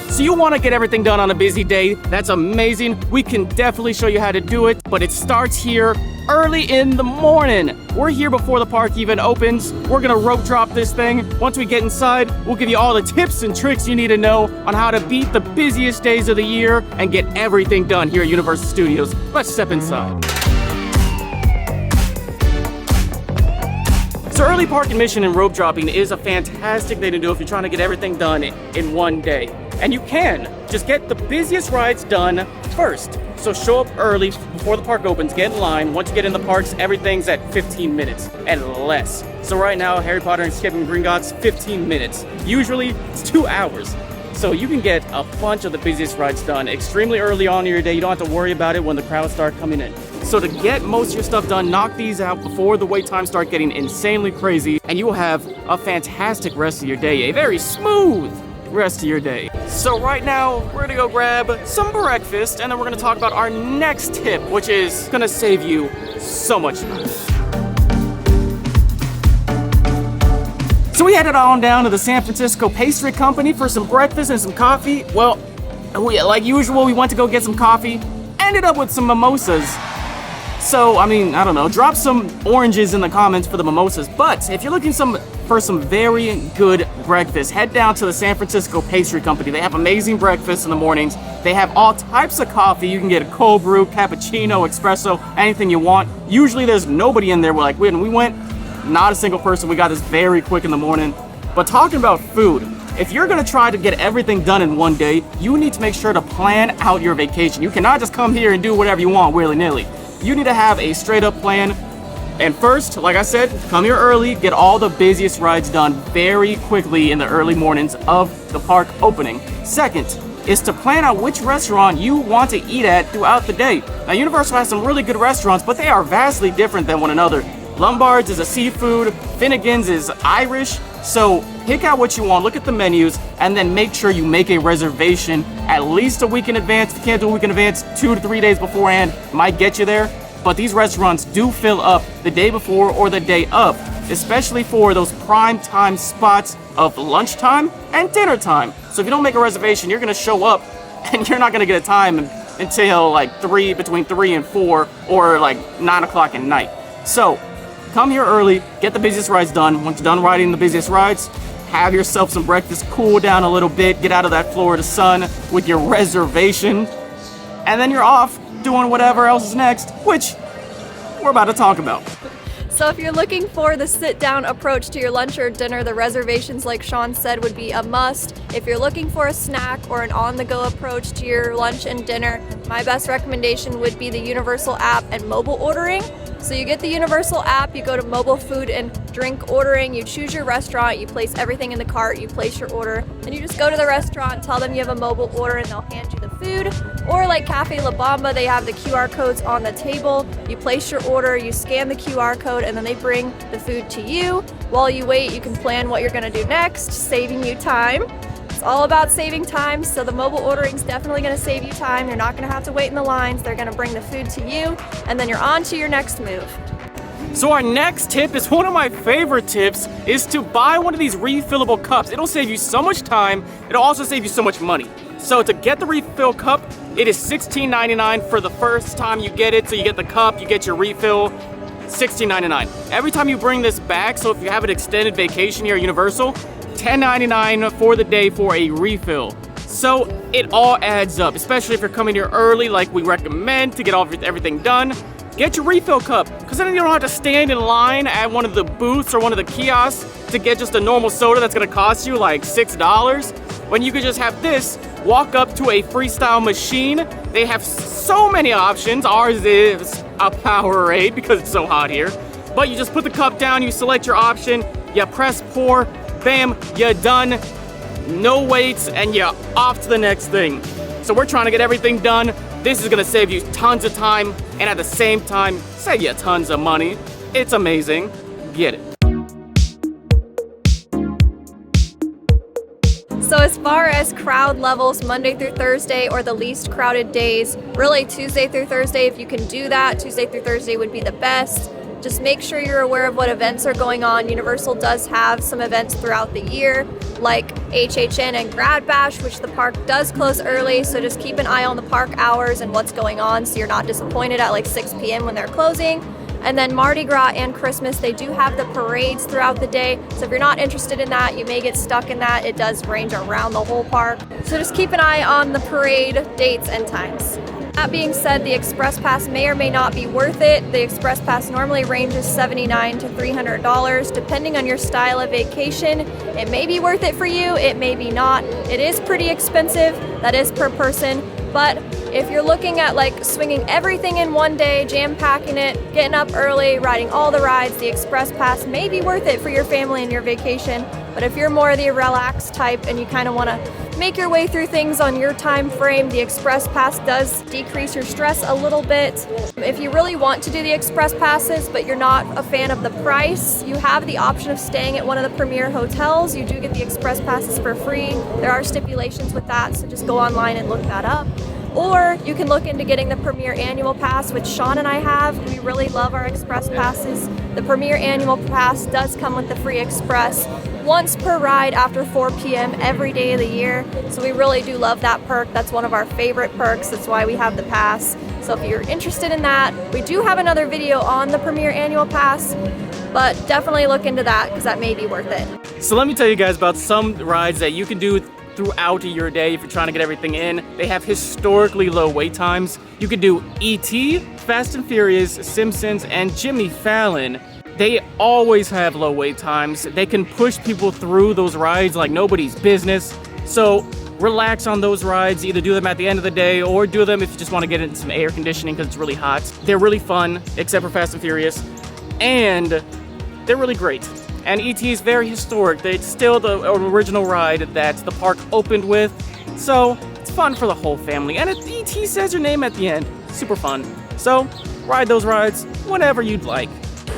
So you want to get everything done on a busy day? That's amazing. We can definitely show you how to do it, but it starts here early in the morning. We're here before the park even opens. We're gonna rope drop this thing. Once we get inside, we'll give you all the tips and tricks you need to know on how to beat the busiest days of the year and get everything done here at Universal Studios. Let's step inside. So early park admission and rope dropping is a fantastic thing to do if you're trying to get everything done in one day. And you can just get the busiest rides done first. So show up early before the park opens, get in line. Once you get in the parks, everything's at 15 minutes and less. So right now, Harry Potter and Skipping Gringotts, 15 minutes. Usually it's 2 hours. So you can get a bunch of the busiest rides done extremely early on in your day. You don't have to worry about it when the crowds start coming in. So to get most of your stuff done, knock these out before the wait times start getting insanely crazy, and you will have a fantastic rest of your day, a very smooth rest of your day. So right now, we're gonna go grab some breakfast, and then we're gonna talk about our next tip, which is gonna save you so much time. So we headed on down to the San Francisco Pastry Company for some breakfast and some coffee. Well, like usual, we went to go get some coffee, ended up with some mimosas. So, I mean, I don't know, drop some oranges in the comments for the mimosas. But if you're looking for some very good breakfast, head down to the San Francisco Pastry Company. They have amazing breakfast in the mornings. They have all types of coffee. You can get a cold brew, cappuccino, espresso, anything you want. Usually there's nobody in there. When we went, not a single person. We got this very quick in the morning. But talking about food, if you're gonna try to get everything done in one day, you need to make sure to plan out your vacation. You cannot just come here and do whatever you want willy-nilly. You need to have a straight up plan. And first, like I said, come here early, get all the busiest rides done very quickly in the early mornings of the park opening. Second is to plan out which restaurant you want to eat at throughout the day. Now, Universal has some really good restaurants, but they are vastly different than one another. Lombard's is a seafood, Finnegan's is Irish. So pick out what you want, look at the menus, and then make sure you make a reservation at least a week in advance. If you can't do a week in advance, 2 to 3 days beforehand might get you there. But these restaurants do fill up the day before or the day of, especially for those prime time spots of lunchtime and dinner time. So if you don't make a reservation, you're gonna show up and you're not gonna get a time until like between 3 and 4 or like 9 o'clock at night. So come here early, get the busiest rides done. Once you're done riding the busiest rides, have yourself some breakfast, cool down a little bit, get out of that Florida sun with your reservation, and then you're off doing whatever else is next, which we're about to talk about. So if you're looking for the sit-down approach to your lunch or dinner, the reservations, like Sean said, would be a must. If you're looking for a snack or an on-the-go approach to your lunch and dinner, my best recommendation would be the Universal app and mobile ordering. So you get the Universal app, you go to mobile food and drink ordering, you choose your restaurant, you place everything in the cart, you place your order, and you just go to the restaurant, tell them you have a mobile order, and they'll hand you the food. Or like Cafe La Bamba, they have the QR codes on the table. You place your order, you scan the QR code, and then they bring the food to you. While you wait, you can plan what you're gonna do next, saving you time. It's all about saving time, so the mobile ordering is definitely going to save you time. You're not going to have to wait in the lines. They're going to bring the food to you, and then you're on to your next move. So our next tip is one of my favorite tips, is to buy one of these refillable cups. It'll save you so much time. It'll also save you so much money. So to get the refill cup, it is $16.99 for the first time you get it. So you get the cup, you get your refill, $16.99. Every time you bring this back, so if you have an extended vacation here at Universal, $10.99 for the day for a refill. So it all adds up, especially if you're coming here early like we recommend to get everything done. Get your refill cup, because then you don't have to stand in line at one of the booths or one of the kiosks to get just a normal soda that's going to cost you like $6. When you could just have this, walk up to a freestyle machine. They have so many options. Ours is a Powerade because it's so hot here. But you just put the cup down, you select your option, you press pour, bam, you're done, no waits, and you're off to the next thing. So we're trying to get everything done. This is gonna save you tons of time, and at the same time, save you tons of money. It's amazing. Get it. So as far as crowd levels, Monday through Thursday or the least crowded days, really Tuesday through Thursday, if you can do that, Tuesday through Thursday would be the best. Just make sure you're aware of what events are going on. Universal does have some events throughout the year, like HHN and Grad Bash, which the park does close early, so just keep an eye on the park hours and what's going on so you're not disappointed at like 6 p.m. when they're closing. And then Mardi Gras and Christmas, they do have the parades throughout the day. So if you're not interested in that, you may get stuck in that. It does range around the whole park. So just keep an eye on the parade dates and times. That being said, the Express Pass may or may not be worth it. The Express Pass normally ranges $79 to $300, depending on your style of vacation. It may be worth it for you, it may be not. It is pretty expensive, that is per person. But if you're looking at like swinging everything in one day, jam-packing it, getting up early, riding all the rides, the Express Pass may be worth it for your family and your vacation. But if you're more the relaxed type and you kind of want to make your way through things on your time frame, the Express Pass does decrease your stress a little bit. If you really want to do the Express Passes, but you're not a fan of the price, you have the option of staying at one of the premier hotels. You do get the Express Passes for free. There are stipulations with that, so just go online and look that up. Or you can look into getting the Premier Annual Pass, which Sean and I have. We really love our Express Passes. The Premier Annual Pass does come with the free Express once per ride after 4 p.m. every day of the year. So we really do love that perk. That's one of our favorite perks. That's why we have the pass. So if you're interested in that, we do have another video on the Premier Annual Pass, but definitely look into that because that may be worth it. So let me tell you guys about some rides that you can do throughout your day if you're trying to get everything in. They have historically low wait times. You can do E.T., Fast and Furious, Simpsons, and Jimmy Fallon. They always have low wait times. They can push people through those rides like nobody's business. So relax on those rides. Either do them at the end of the day or do them if you just want to get into some air conditioning because it's really hot. They're really fun, except for Fast and Furious. And they're really great. And E.T. is very historic. It's still the original ride that the park opened with. So it's fun for the whole family. And E.T. says your name at the end. Super fun. So ride those rides whenever you'd like.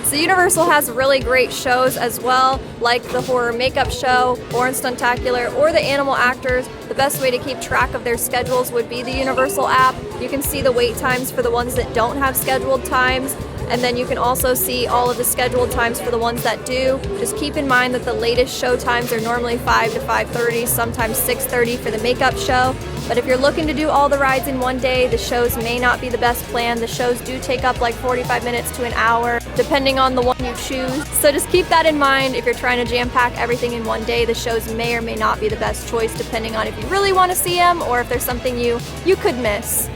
So Universal has really great shows as well, like the horror makeup show, Orange Stuntacular, or the animal actors. The best way to keep track of their schedules would be the Universal app. You can see the wait times for the ones that don't have scheduled times. And then you can also see all of the scheduled times for the ones that do. Just keep in mind that the latest show times are normally 5 to 5:30, sometimes 6:30 for the makeup show. But if you're looking to do all the rides in one day, the shows may not be the best plan. The shows do take up like 45 minutes to an hour, depending on the one you choose. So just keep that in mind. If you're trying to jam-pack everything in one day, the shows may or may not be the best choice, depending on if you really want to see them or if there's something you could miss.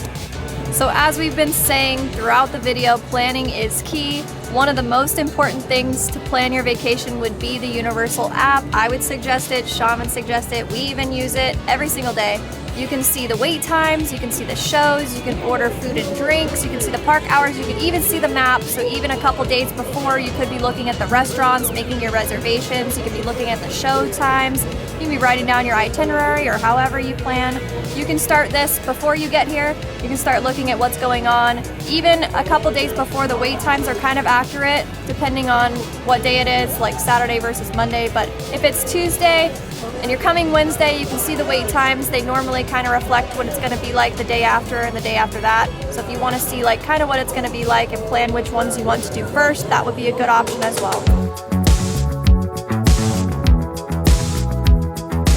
So as we've been saying throughout the video, planning is key. One of the most important things to plan your vacation would be the Universal app. I would suggest it, Sean would suggest it, we even use it every single day. You can see the wait times, you can see the shows, you can order food and drinks, you can see the park hours, you can even see the map. So even a couple days before, you could be looking at the restaurants, making your reservations, you could be looking at the show times, you can be writing down your itinerary or however you plan. You can start this before you get here. You can start looking at what's going on. Even a couple days before, the wait times are kind of accurate depending on what day it is, like Saturday versus Monday. But if it's Tuesday and you're coming Wednesday, you can see the wait times. They normally kind of reflect what it's going to be like the day after and the day after that. So if you want to see like kind of what it's going to be like and plan which ones you want to do first, that would be a good option as well.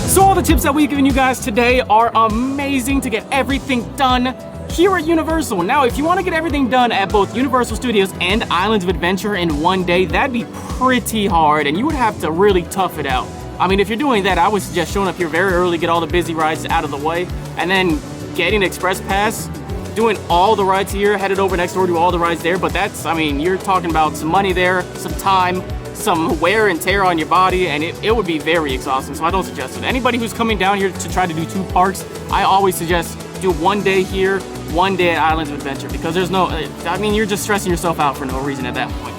So all the tips that we've given you guys today are amazing to get everything done here at Universal. Now, if you want to get everything done at both Universal Studios and Islands of Adventure in one day, that'd be pretty hard, and you would have to really tough it out. I mean, if you're doing that, I would suggest showing up here very early, get all the busy rides out of the way, and then getting an Express Pass, doing all the rides here, headed over next door, do all the rides there. But that's, I mean, you're talking about some money there, some time, some wear and tear on your body, and it would be very exhausting, so I don't suggest it. Anybody who's coming down here to try to do 2 parks, I always suggest do 1 day here, 1 day at Islands of Adventure, because there's no, I mean, you're just stressing yourself out for no reason at that point.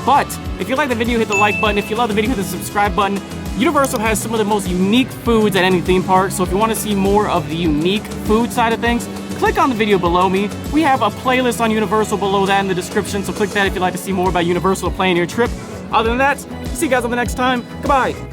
But if you like the video, hit the like button. If you love the video, hit the subscribe button. Universal has some of the most unique foods at any theme park, so if you want to see more of the unique food side of things, click on the video below me. We have a playlist on Universal below that in the description, so click that if you'd like to see more about Universal planning your trip. Other than that, see you guys on the next time. Goodbye.